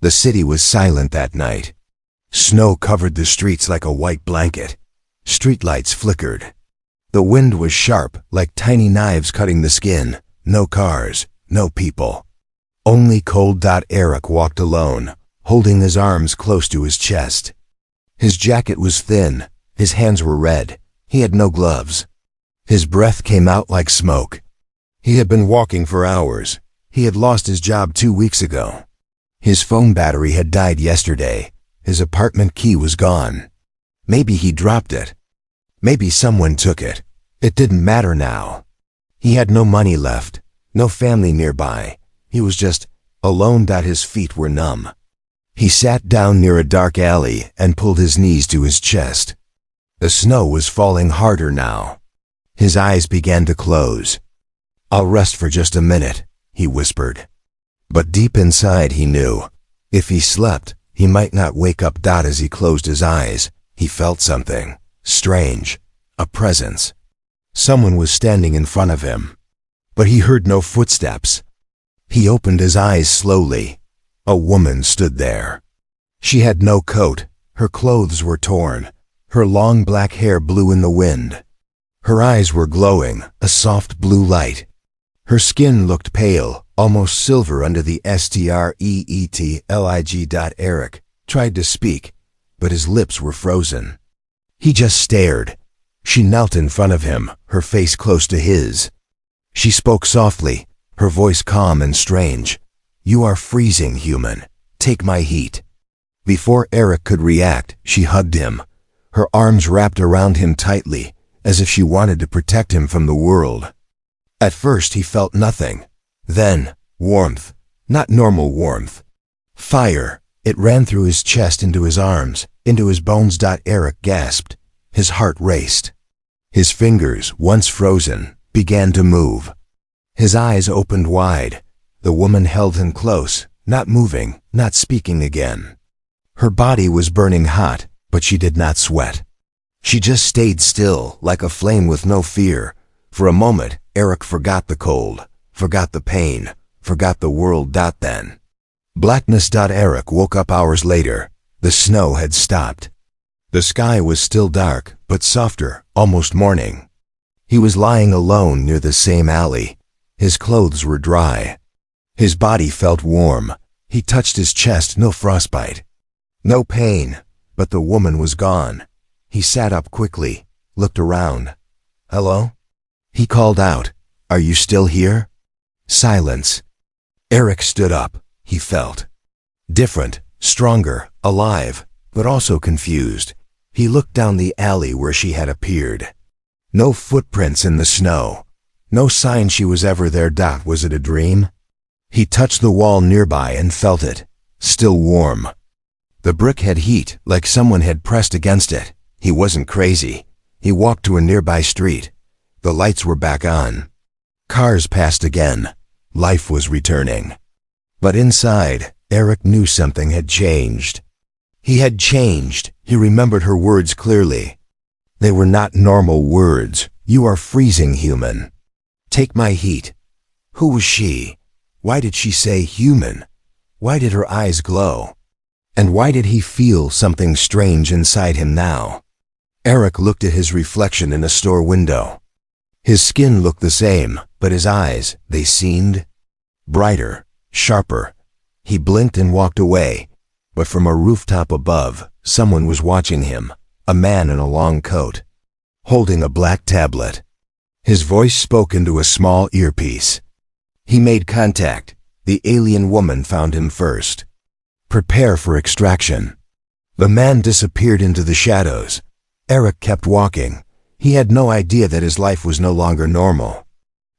The city was silent that night. Snow covered the streets like a white blanket. Streetlights flickered. The wind was sharp, like tiny knives cutting the skin. No cars, no people. Only cold. Eric walked alone, holding his arms close to his chest. His jacket was thin, his hands were red, he had no gloves. His breath came out like smoke. He had been walking for hours. He had lost his job 2 weeks ago. His phone battery had died yesterday. His apartment key was gone. Maybe he dropped it. Maybe someone took it. It didn't matter now. He had no money left, no family nearby. He was just alone. His feet were numb. He sat down near a dark alley and pulled his knees to his chest. The snow was falling harder now. His eyes began to close. "I'll rest for just a minute," he whispered. But deep inside he knew, if he slept, he might not wake up. As he closed his eyes, he felt something strange, a presence. Someone was standing in front of him. But he heard no footsteps. He opened his eyes slowly. A woman stood there. She had no coat. Her clothes were torn. Her long black hair blew in the wind. Her eyes were glowing, a soft blue light. Her skin looked pale, almost silver under the streetlig. Eric tried to speak, but his lips were frozen. He just stared. She knelt in front of him, her face close to his. She spoke softly, her voice calm and strange. "You are freezing, human. Take my heat." Before Eric could react, she hugged him. Her arms wrapped around him tightly, as if she wanted to protect him from the world. At first he felt nothing. Then, warmth. Not normal warmth. Fire. It ran through his chest into his arms, into his bones. Eric gasped. His heart raced. His fingers, once frozen, began to move. His eyes opened wide. The woman held him close, not moving, not speaking again. Her body was burning hot, but she did not sweat. She just stayed still, like a flame with no fear. For a moment, Eric forgot the cold, forgot the pain, forgot the world. Then, blackness. Eric woke up hours later. The snow had stopped. The sky was still dark, but softer, almost morning. He was lying alone near the same alley. His clothes were dry. His body felt warm. He touched his chest, no frostbite. No pain, but the woman was gone. He sat up quickly, looked around. "Hello?" He called out. "Are you still here?" Silence. Eric stood up. He felt different, stronger, alive, but also confused. He looked down the alley where she had appeared. No footprints in the snow. No sign she was ever there. Was it a dream? He touched the wall nearby and felt it, still warm. The brick had heat, like someone had pressed against it. He wasn't crazy. He walked to a nearby street. The lights were back on. Cars passed again. Life was returning. But inside, Eric knew something had changed. He had changed. He remembered her words clearly. They were not normal words. "You are freezing, human. Take my heat." Who was she? Why did she say human? Why did her eyes glow? And why did he feel something strange inside him now? Eric looked at his reflection in a store window. His skin looked the same, but his eyes, they seemed brighter, sharper. He blinked and walked away, but from a rooftop above, someone was watching him, a man in a long coat, holding a black tablet. His voice spoke into a small earpiece. He made contact. The alien woman found him first. "Prepare for extraction." The man disappeared into the shadows. Eric kept walking. He had no idea that his life was no longer normal.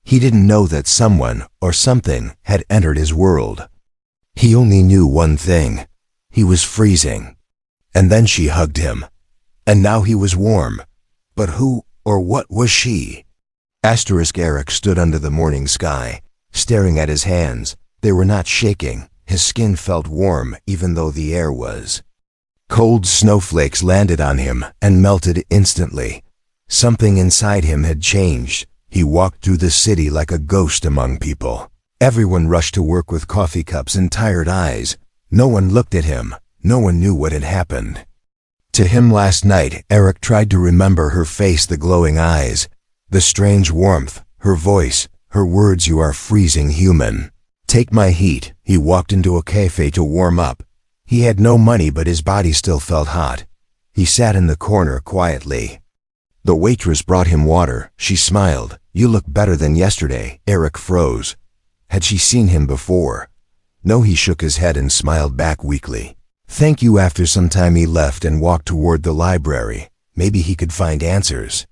He didn't know that someone or something had entered his world. He only knew one thing. He was freezing. And then she hugged him. And now he was warm. But who or what was she? Eric stood under the morning sky, staring at his hands. They were not shaking. His skin felt warm even though the air was. Cold snowflakes landed on him and melted instantly. Something inside him had changed. He walked through the city like a ghost among people. Everyone rushed to work with coffee cups and tired eyes. No one looked at him. No one knew what had happened. To him last night, Eric tried to remember her face, the glowing eyes, the strange warmth, her voice, her words, "You are freezing human. Take my heat." He walked into a cafe to warm up. He had no money, but his body still felt hot. He sat in the corner quietly. The waitress brought him water. She smiled. "You look better than yesterday." Eric froze. Had she seen him before? No, he shook his head and smiled back weakly. "Thank you." After some time he left and walked toward the library. Maybe he could find answers.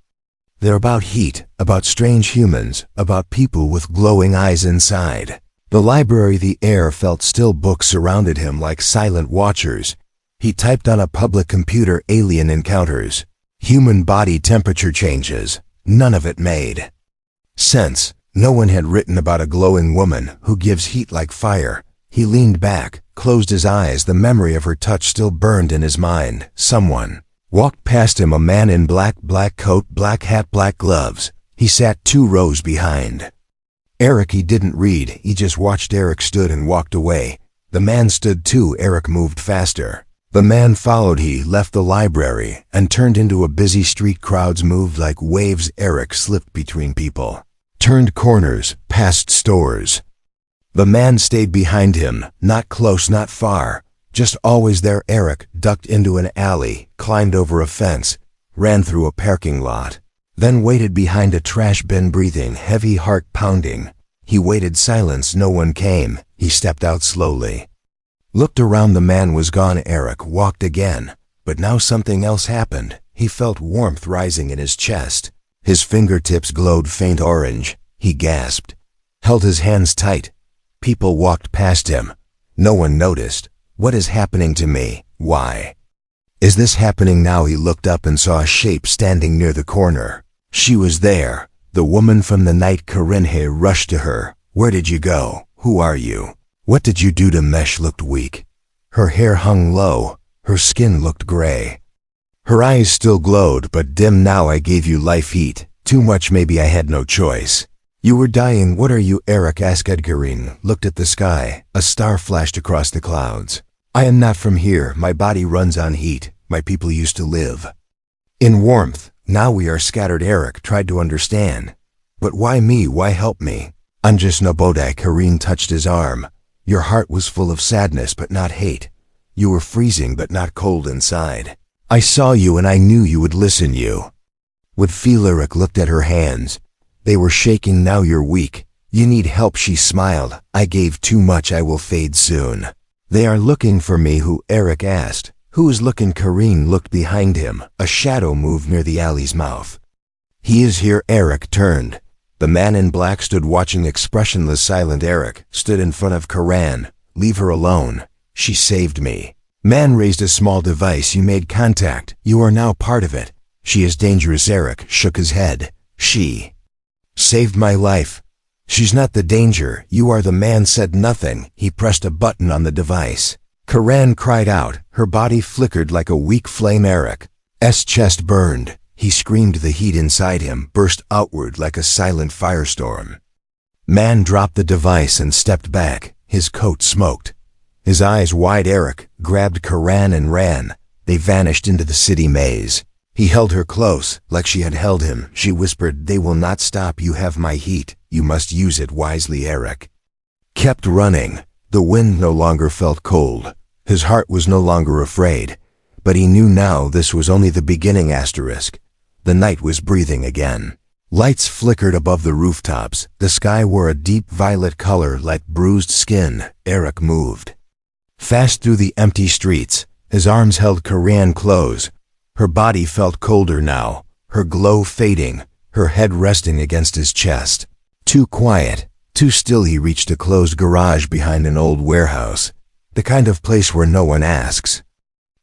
They're about heat, about strange humans, about people with glowing eyes inside. The library, the air felt still. Books surrounded him like silent watchers. He typed on a public computer, "Alien encounters. Human body temperature changes." None of it made sense. No one had written about a glowing woman who gives heat like fire. He leaned back, closed his eyes. The memory of her touch still burned in his mind. Someone walked past him, a man in black coat, black hat, black gloves. He sat 2 rows behind Eric. He didn't read, he just watched. Eric stood and walked away. The man stood too. Eric moved faster. The man followed. He left the library and turned into a busy street. Crowds moved like waves. Eric slipped between people, turned corners, past stores. The man stayed behind him, not close, not far, just always there. Eric ducked into an alley, climbed over a fence, ran through a parking lot, then waited behind a trash bin, breathing heavy, heart pounding. He waited. Silence. No one came. He stepped out slowly, looked around. The man was gone. Eric walked again, but now something else happened. He felt warmth rising in his chest. His fingertips glowed faint orange. He gasped, held his hands tight. People walked past him. No one noticed. What is happening to me? Why is this happening now? He looked up and saw a shape standing near the corner. She was there, the woman from the night. Corinne rushed to her. "Where did you go? Who are you? What did you do to Mesh?" Looked weak. Her hair hung low. Her skin looked gray. Her eyes still glowed, but dim now. "I gave you life heat. Too much. Maybe I had no choice. You were dying." "What are you?" Eric asked. Corinne looked at the sky. A star flashed across the clouds. "I am not from here. My body runs on heat. My people used to live in warmth. Now we are scattered." Eric tried to understand. "But why me? Why help me?" "I'm just nobody." Corinne touched his arm. "Your heart was full of sadness, but not hate. You were freezing, but not cold inside. I saw you and I knew you would listen. You would feel." Eric looked at her hands. They were shaking. "Now you're weak. You need help." She smiled. "I gave too much. I will fade soon." "They are looking for me." "Who?" Eric asked. "Who is looking?" Corinne looked behind him. A shadow moved near the alley's mouth. "He is here." Eric turned. The man in black stood watching, expressionless, silent. Eric stood in front of Corinne. "Leave her alone. She saved me." Man raised a small device. "You made contact. You are now part of it." "She is dangerous." Eric shook his head. "She saved my life. She's not the danger. You are." The man said nothing. He pressed a button on the device. Corinne cried out. Her body flickered like a weak flame. Eric's chest burned. He screamed. The heat inside him burst outward like a silent firestorm. Man dropped the device and stepped back. His coat smoked, his eyes wide. Eric grabbed Corinne and ran. They vanished into the city maze. He held her close, like she had held him. She whispered, "They will not stop. You have my heat. You must use it wisely." Eric kept running. The wind no longer felt cold. His heart was no longer afraid. But he knew now this was only the beginning. The night was breathing again. Lights flickered above the rooftops. The sky wore a deep violet color like bruised skin. Eric moved fast through the empty streets. His arms held Corinne close. Her body felt colder now, her glow fading, her head resting against his chest. Too quiet, too still. He reached a closed garage behind an old warehouse, the kind of place where no one asks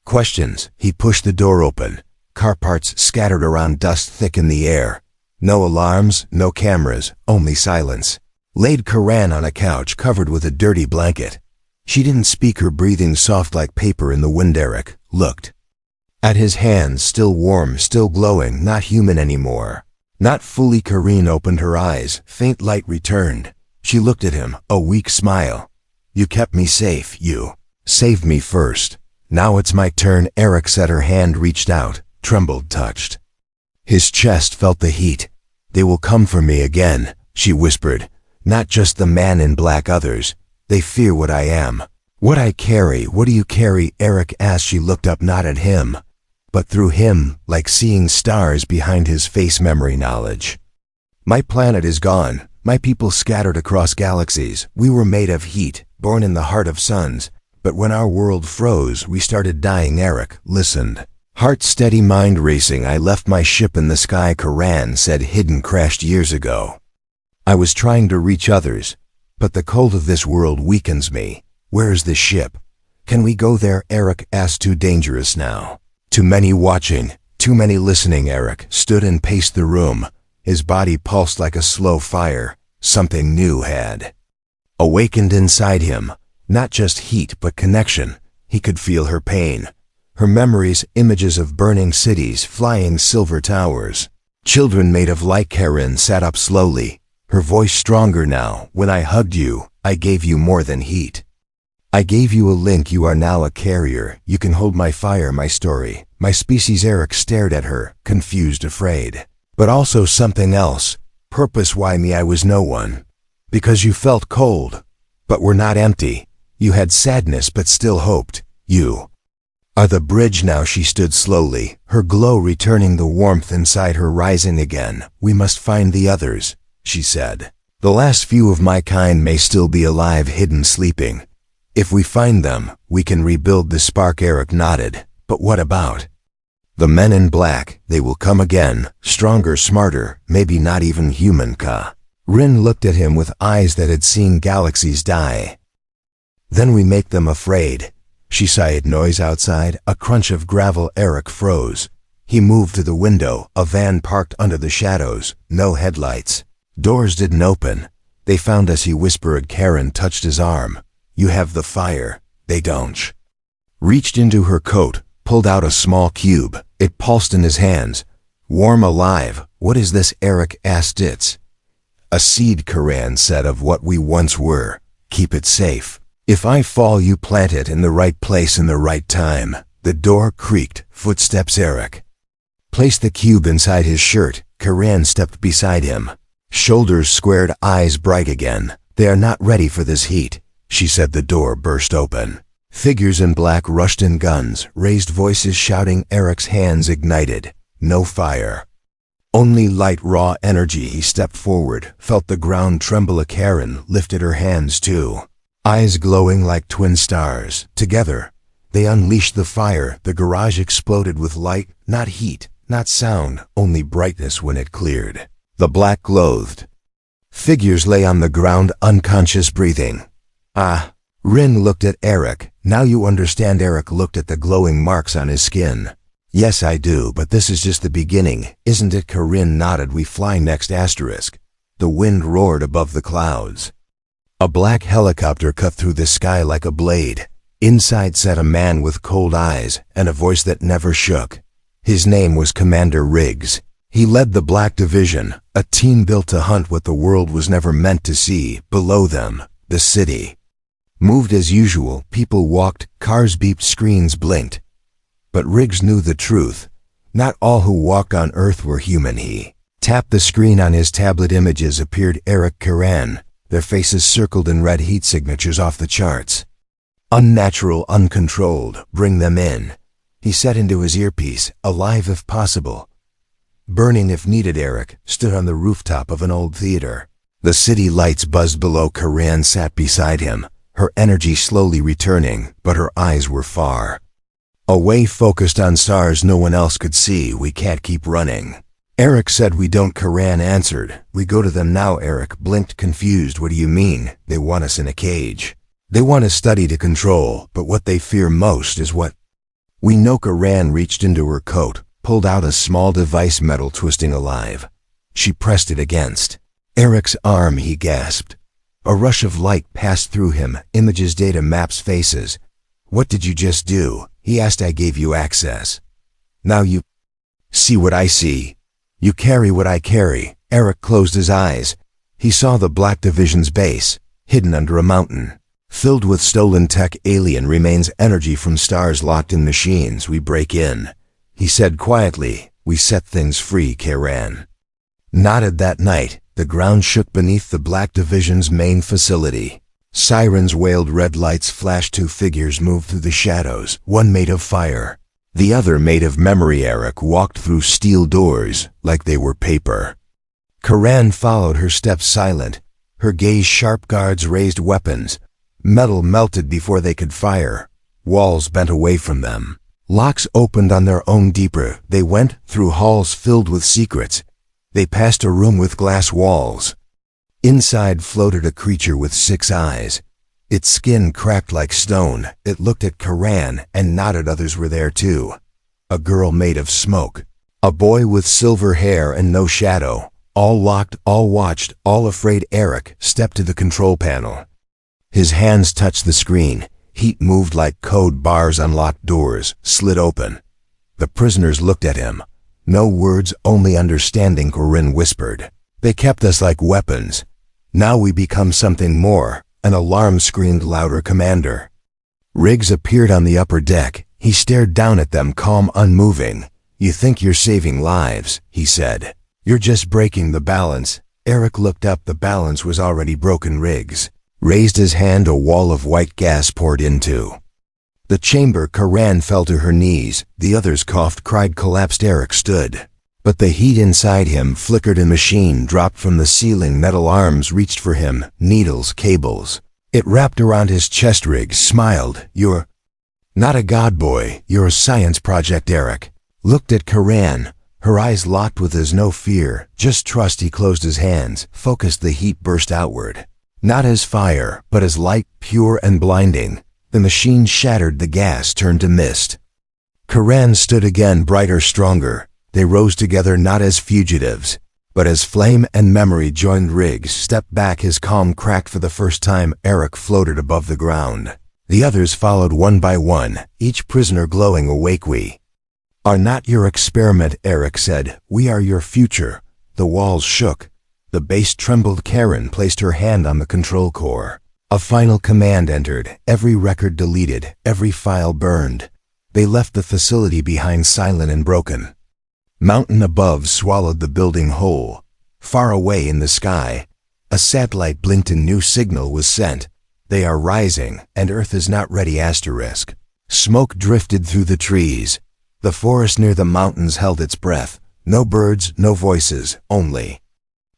questions. He pushed the door open. Car parts scattered around, dust thick in the air. No alarms, no cameras, only silence. Laid Corinne on a couch covered with a dirty blanket. She didn't speak, her breathing soft like paper in the wind. Eric looked at his hands, still warm, still glowing, not human anymore. Not fully. Corinne opened her eyes. Faint light returned. She looked at him, a weak smile. "You kept me safe. You Save me first. Now it's my turn. Eric said. Her hand reached out, trembled, touched. His chest felt the heat. They will come for me again, she whispered. Not just the man in black, others. They fear what I am. What I carry. What do you carry? Eric asked. She looked up, not at him, but through him, like seeing stars behind his face. Memory, knowledge. My planet is gone. My people scattered across galaxies. We were made of heat, born in the heart of suns. But when our world froze, we started dying. Eric listened. Heart steady, mind racing. I left my ship in the sky. Karan said. Hidden, crashed years ago. I was trying to reach others, but the cold of this world weakens me. Where is the ship? Can we go there? Eric asked. Too dangerous now. Too many watching, too many listening. Eric stood and paced the room. His body pulsed like a slow fire. Something new had awakened inside him. Not just heat, but connection. He could feel her pain, her memories, images of burning cities, flying silver towers, children made of light. Karen sat up slowly, her voice stronger now. When I hugged you, I gave you more than heat. I gave you a link. You are now a carrier. You can hold my fire, my story, my species. Eric stared at her, confused, afraid, but also something else. Purpose. Why me? I was no one. Because you felt cold, but were not empty. You had sadness but still hoped. You are the bridge now. She stood slowly, her glow returning, the warmth inside her rising again. We must find the others, she said. The last few of my kind may still be alive, hidden, sleeping. If we find them, we can rebuild the spark. Eric nodded. But what about the men in black? They will come again, stronger, smarter, maybe not even human. Rin looked at him with eyes that had seen galaxies die. Then we make them afraid, she sighed. Noise outside, a crunch of gravel. Eric froze. He moved to the window. A van parked under the shadows, no headlights. Doors didn't open. They found us, he whispered. Karen touched his arm. You have the fire, they don't. Reached into her coat, pulled out a small cube. It pulsed in his hands. Warm, alive. What is this? Eric asked. It's a seed, Karen said, of what we once were. Keep it safe. If I fall, you plant it in the right place in the right time. The door creaked. Footsteps. Eric placed the cube inside his shirt. Karen stepped beside him. Shoulders squared, eyes bright again. They are not ready for this heat, she said. The door burst open. Figures in black rushed in, guns, raised voices shouting. Eric's hands ignited. No fire, only light, raw energy. He stepped forward, felt the ground tremble. Karen lifted her hands too, eyes glowing like twin stars. Together, they unleashed the fire. The garage exploded with light, not heat, not sound, only brightness. When it cleared, the black-clothed figures lay on the ground, unconscious, breathing. Ah. Rin looked at Eric. Now you understand. Eric looked at the glowing marks on his skin. Yes, I do, but this is just the beginning, isn't it? Karen nodded. We fly next. Asterisk. The wind roared above the clouds. A black helicopter cut through the sky like a blade. Inside sat a man with cold eyes and a voice that never shook. His name was Commander Riggs. He led the Black Division, a team built to hunt what the world was never meant to see. Below them, the city moved as usual. People walked, cars beeped, screens blinked. But Riggs knew the truth. Not all who walked on Earth were human. He tapped the screen on his tablet. Images appeared. Eric, Karen, their faces circled in red, heat signatures off the charts. Unnatural, uncontrolled. Bring them in, he said into his earpiece. Alive if possible, burning if needed. Eric stood on the rooftop of an old theater. The city lights buzzed below. Karen sat beside him, her energy slowly returning, but her eyes were far away, focused on stars no one else could see. We can't keep running, Eric said. We don't, Karen answered. We go to them now. Eric blinked, confused. What do you mean? They want us in a cage. They want to study to control, but what they fear most is what we know. Karen reached into her coat, pulled out a small device, metal twisting alive. She pressed it against Eric's arm. He gasped. A rush of light passed through him. Images, data, maps, faces. What did you just do? He asked. I gave you access. Now you see what I see. You carry what I carry. Eric closed his eyes. He saw the Black Division's base, hidden under a mountain. Filled with stolen tech, alien remains, energy from stars locked in machines. We break in, he said quietly. We set things free. Karan nodded. That night, the ground shook beneath the Black Division's main facility. Sirens wailed, red lights flashed, two figures moved through the shadows, one made of fire, the other made of memory. Eric walked through steel doors like they were paper. Karan followed her steps, silent, her gaze sharp. Guards raised weapons. Metal melted before they could fire. Walls bent away from them. Locks opened on their own. Deeper they went, through halls filled with secrets. They passed a room with glass walls. Inside floated a creature with 6 eyes. Its skin cracked like stone. It looked at Karan and nodded. Others were there too. A girl made of smoke. A boy with silver hair and no shadow. All locked, all watched, all afraid. Eric stepped to the control panel. His hands touched the screen. Heat moved like code. Bars unlocked, doors slid open. The prisoners looked at him. No words, only understanding. Karan whispered, "They kept us like weapons. Now we become something more." An alarm screamed louder. "Commander!" Riggs appeared on the upper deck. He stared down at them, calm, unmoving. "You think you're saving lives," he said. "You're just breaking the balance." Eric looked up. The balance was already broken. Riggs raised his hand. A wall of white gas poured into the chamber. Karan fell to her knees. The others coughed, cried, collapsed. Eric stood, but the heat inside him flickered. A machine dropped from the ceiling. Metal arms reached for him, needles, cables. It wrapped around his chest. Riggs smiled. "You're not a god, boy. You're a science project." Eric looked at Karan. Her eyes locked with his. "No fear, just trust." He closed his hands, focused. The heat burst outward. Not as fire, but as light, pure and blinding. The machine shattered. The gas turned to mist. Karan stood again, brighter, stronger. They rose together, not as fugitives, but as flame and memory joined. Riggs stepped back, his calm cracked for the first time. Eric floated above the ground. The others followed one by one, each prisoner glowing awake. "We are not your experiment," Eric said. "We are your future." The walls shook. The base trembled. Karan placed her hand on the control core. A final command entered, every record deleted, every file burned. They left the facility behind, silent and broken. Mountain above swallowed the building whole. Far away in the sky, a satellite blinked. A new signal was sent. "They are rising, and Earth is not ready." Asterisk. Smoke drifted through the trees. The forest near the mountains held its breath. No birds, no voices, only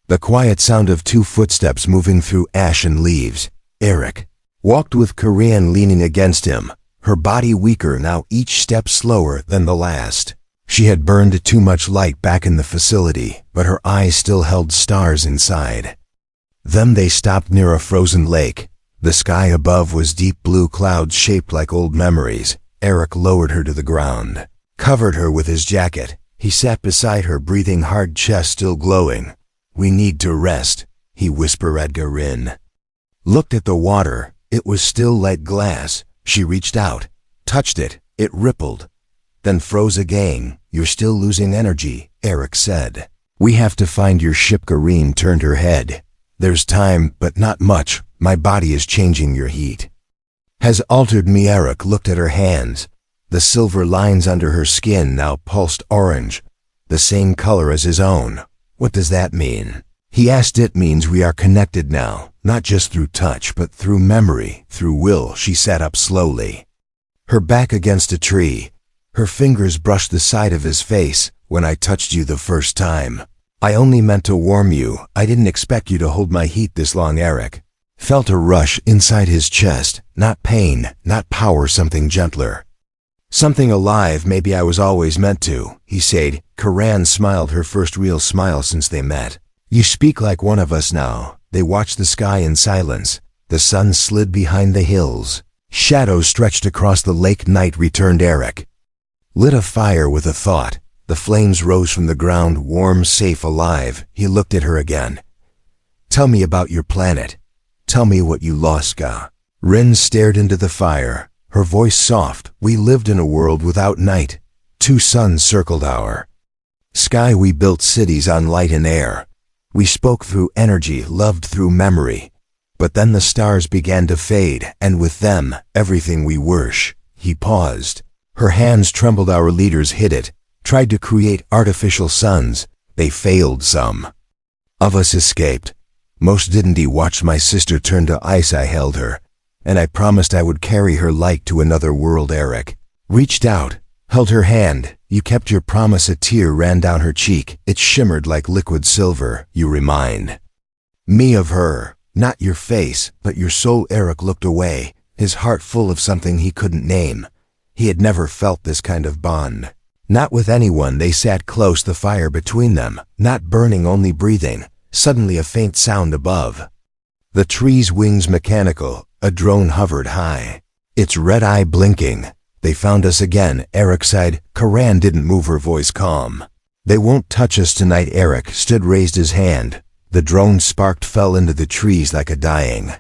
the quiet sound of 2 footsteps moving through ash and leaves. Eric walked with Karan leaning against him, her body weaker now, each step slower than the last. She had burned too much light back in the facility, but her eyes still held stars inside. Then they stopped near a frozen lake. The sky above was deep blue, clouds shaped like old memories. Eric lowered her to the ground, covered her with his jacket. He sat beside her, breathing hard, chest still glowing. "We need to rest," he whispered. Karan looked at the water. It was still like glass. She reached out, touched it. It rippled, then froze again. "You're still losing energy," Eric said. "We have to find your ship." Karan turned her head. "There's time, but not much. My body is changing. Your heat has altered me." Eric looked at her hands. The silver lines under her skin now pulsed orange, the same color as his own. "What does that mean?" he asked. "It means we are connected now, not just through touch, but through memory, through will." She sat up slowly, her back against a tree. Her fingers brushed the side of his face. "When I touched you the first time, I only meant to warm you. I didn't expect you to hold my heat this long." Eric felt a rush inside his chest. Not pain, not power, something gentler, something alive. "Maybe I was always meant to," he said. Karan smiled, her first real smile since they met. "You speak like one of us now." They watched the sky in silence. The sun slid behind the hills. Shadows stretched across the lake. Night returned. Eric lit a fire with a thought. The flames rose from the ground, warm, safe, alive. He looked at her again. "Tell me about your planet. Tell me what you lost." Rin stared into the fire, her voice soft. "We lived in a world without night. 2 suns circled our sky. We built cities on light and air. We spoke through energy, loved through memory. But then the stars began to fade, and with them, everything we worship. He paused. Her hands trembled. Our leaders hid it, tried to create artificial suns. They failed. Some of us escaped. Most didn't. He watched my sister turn to ice. I held her, and I promised I would carry her light to another world. Eric reached out, held her hand. You kept your promise. A tear ran down her cheek. It shimmered like liquid silver. You remind me of her. Not your face, but your soul. Eric looked away, his heart full of something he couldn't name. He had never felt this kind of bond. Not with anyone. They sat close, the fire between them, not burning, only breathing. Suddenly a faint sound above. The tree's wings mechanical. A drone hovered high, its red eye blinking. They found us again. Eric sighed. Karan didn't move, her voice calm. They won't touch us tonight. Eric stood, raised his hand. The drone sparked, fell into the trees like a dying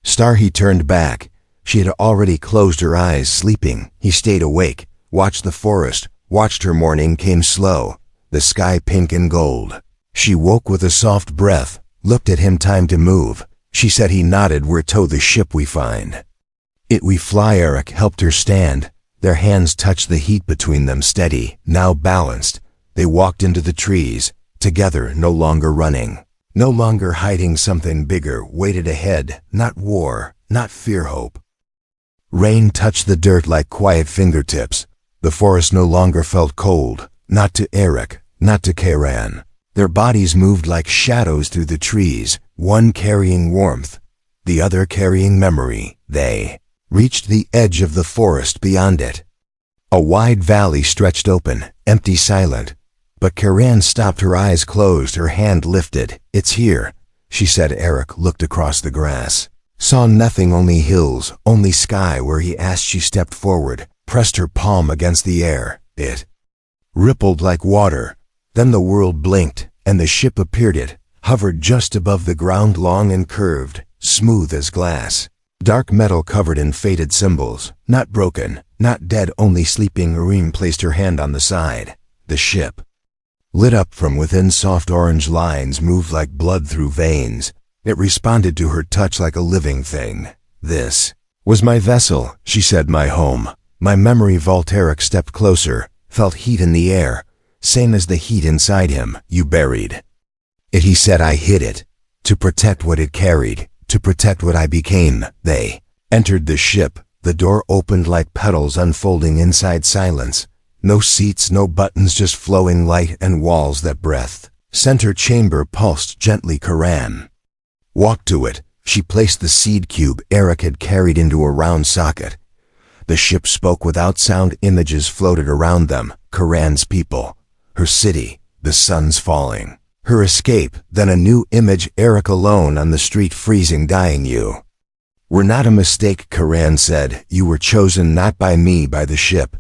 star. He turned back. She had already closed her eyes, sleeping. He stayed awake, watched the forest, watched her. Morning came slow, the sky pink and gold. She woke with a soft breath, looked at him. Time to move, she said. He nodded. We're tow the ship. We find it. We fly. Eric helped her stand. Their hands touched, the heat between them steady, now balanced. They walked into the trees, together, no longer running. No longer hiding. Something bigger waited ahead. Not war, not fear, hope. Rain touched the dirt like quiet fingertips. The forest no longer felt cold. Not to Eric, not to Karan. Their bodies moved like shadows through the trees, one carrying warmth, the other carrying memory. They reached the edge of the forest. Beyond it, a wide valley stretched open, empty, silent. But Karan stopped, her eyes closed, her hand lifted. It's here, she said. Eric looked across the grass, saw nothing, only hills, only sky. Where he asked. She stepped forward, pressed her palm against the air. It rippled like water. Then the world blinked, and the ship appeared. It hovered just above the ground, long and curved, smooth as glass. Dark metal covered in faded symbols, not broken, not dead, only sleeping. Irene placed her hand on the side. The ship lit up from within. Soft orange lines moved like blood through veins. It responded to her touch like a living thing. This was my vessel, she said. My home, my memory vault. Eric stepped closer, felt heat in the air, same as the heat inside him. You buried it, he said. I hid it, to protect what it carried, to protect what I became. They entered the ship. The door opened like petals unfolding. Inside, silence. No seats, no buttons, just flowing light and walls that breathed. Center chamber pulsed gently. Karan walked to it. She placed the seed cube Eric had carried into a round socket. The ship spoke without sound. Images floated around them. Karan's people, her city, the sun's falling, her escape. Then a new image. Eric alone on the street, freezing, dying. You were not a mistake, Karan said. You were chosen, not by me, by the ship,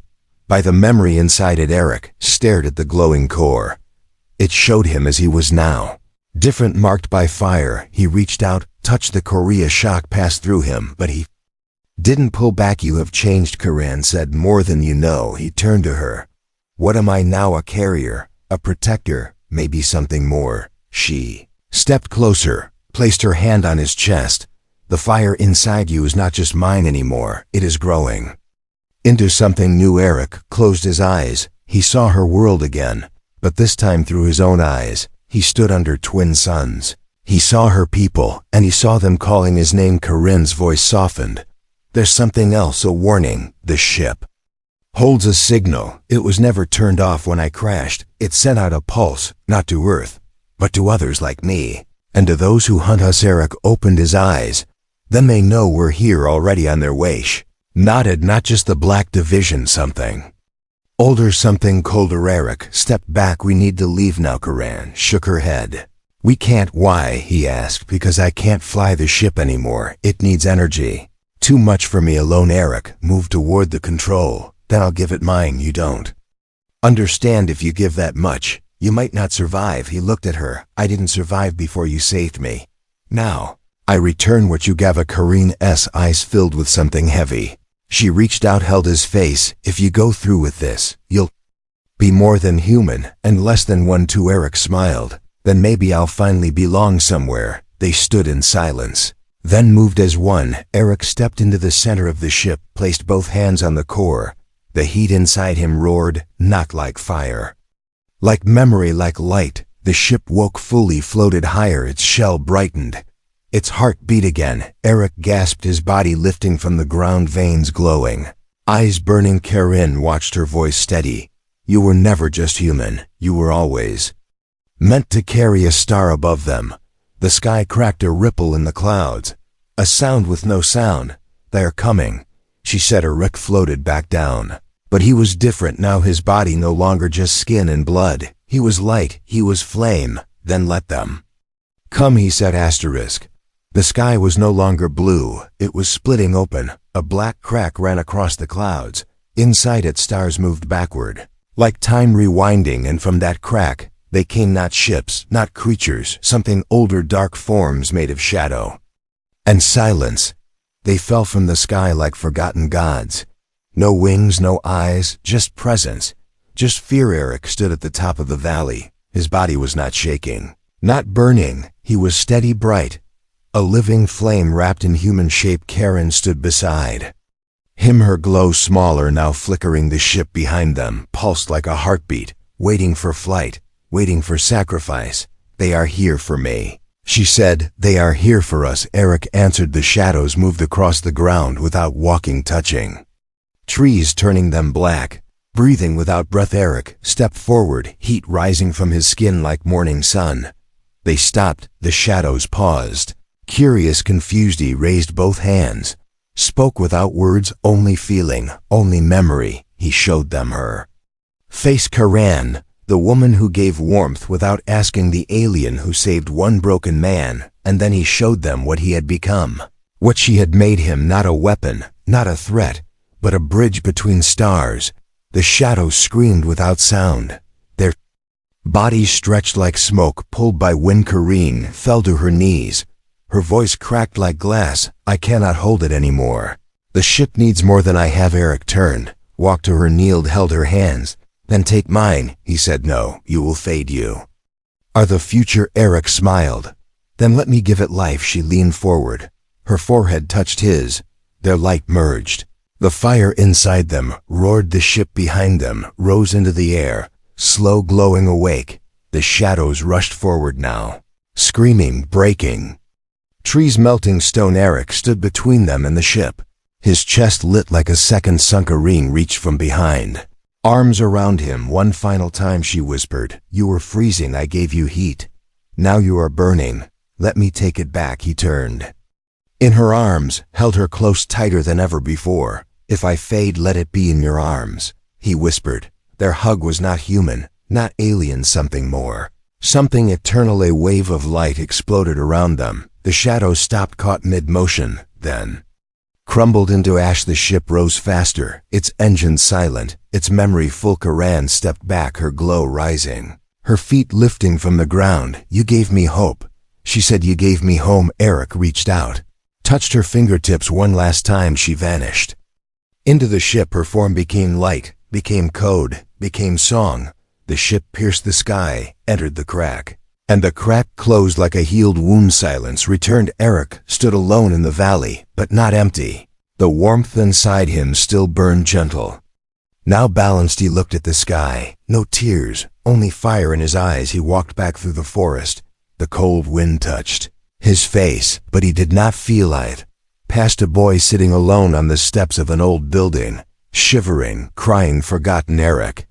by the memory inside it. Eric stared at the glowing core. It showed him as he was now, different, marked by fire. He reached out, touched the Korea. Shock passed through him, but he didn't pull back. You have changed, Karan said, more than you know. He turned to her. What am I now? A carrier, a protector, maybe something more. She stepped closer, placed her hand on his chest. The fire inside you is not just mine anymore. It is growing into something new. Eric closed his eyes. He saw her world again, but this time through his own eyes. He stood under twin suns. He saw her people, and he saw them calling his name. Karen's voice softened. There's something else, a warning. The ship holds a signal. It was never turned off when I crashed. It sent out a pulse, not to Earth, but to others like me, and to those who hunt us. Eric opened his eyes. Then they know we're here, already on their way. Nodded. Not just the Black Division, something older, something colder. Eric stepped back. We need to leave now. Karan shook her head. We can't. Why? He asked. Because I can't fly the ship anymore. It needs energy. Too much for me alone. Eric moved toward the control. Then I'll give it mine. You don't understand. If you give that much, you might not survive. He looked at her. I didn't survive before you saved me. Now I return what you gave. A Karen's eyes filled with something heavy. She reached out, held his face. If you go through with this, you'll be more than human, and less than one too. Eric smiled. Then maybe I'll finally belong somewhere. They stood in silence. then moved as one. Eric stepped into the center of the ship, placed both hands on the core. The heat inside him roared, not like fire. Like memory, like light, the ship woke fully, floated higher, its shell brightened. Its heart beat again. Eric gasped, his body lifting from the ground, veins glowing. Eyes burning. Karen watched, her voice steady. You were never just human, you were always meant to carry a star above them. The sky cracked, a ripple in the clouds. A sound with no sound. They are coming, she said. Eric floated back down. But he was different now, his body no longer just skin and blood. He was light, he was flame. Then let them come, he said. Asterisk. The sky was no longer blue, it was splitting open. A black crack ran across the clouds. Inside it, stars moved backward, like time rewinding, and from that crack, they came not ships, not creatures, something older, dark forms made of shadow and silence. They fell from the sky like forgotten gods. No wings, no eyes, just presence, just fear. Eric stood at the top of the valley. His body was not shaking, not burning. He was steady, bright, a living flame wrapped in human shape. Karen stood beside him, her glow smaller now, flickering. The ship behind them pulsed like a heartbeat, waiting for flight, waiting for sacrifice. They are here for me, she said. They are here for us, Eric answered. The shadows moved across the ground without walking, touching trees, turning them black. Breathing without breath, Eric stepped forward, heat rising from his skin like morning sun. They stopped, the shadows paused. Curious, confused, he raised both hands, spoke without words, only feeling, only memory. He showed them her face, Karen, the woman who gave warmth without asking, the alien who saved one broken man. And then he showed them what he had become, what she had made him. Not a weapon, not a threat, but a bridge between stars. The shadows screamed without sound. Their bodies stretched like smoke, pulled by wind. Karen fell to her knees. Her voice cracked like glass. I cannot hold it anymore. The ship needs more than I have. Eric turned, walked to her, kneeled, held her hands. Then take mine, he said. No, you will fade. You are the future. Eric smiled. Then let me give it life. She leaned forward. Her forehead touched his. Their light merged. The fire inside them roared. The ship behind them rose into the air, slow, glowing, awake. The shadows rushed forward now, screaming, breaking. Trees melting, stone. Eric stood between them and the ship. His chest lit like a second sunk. A ring reached from behind, arms around him. One final time she whispered, you were freezing, I gave you heat. Now you are burning. Let me take it back. He turned in her arms, held her close, tighter than ever before. If I fade, let it be in your arms, he whispered. Their hug was not human, not alien, something more, something eternal. A wave of light exploded around them. The shadows stopped, caught mid-motion, then crumbled into ash. The ship rose faster, its engine silent, its memory full. Karen stepped back, her glow rising, her feet lifting from the ground. You gave me hope, she said. You gave me home. Eric reached out, touched her fingertips one last time. She vanished into the ship. Her form became light, became code, became song. The ship pierced the sky, entered the crack, and the crack closed like a healed wound. Silence returned. Eric stood alone in the valley, but not empty. The warmth inside him still burned, gentle, now balanced. He looked at the sky, no tears, only fire in his eyes. He walked back through the forest. The cold wind touched his face, but he did not feel it. Past a boy sitting alone on the steps of an old building, shivering, crying, forgotten. Eric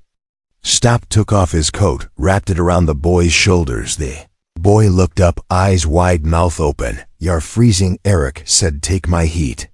stopped, took off his coat, wrapped it around the boy's shoulders. The boy looked up, eyes wide, mouth open. You're freezing, Eric said. Take my heat.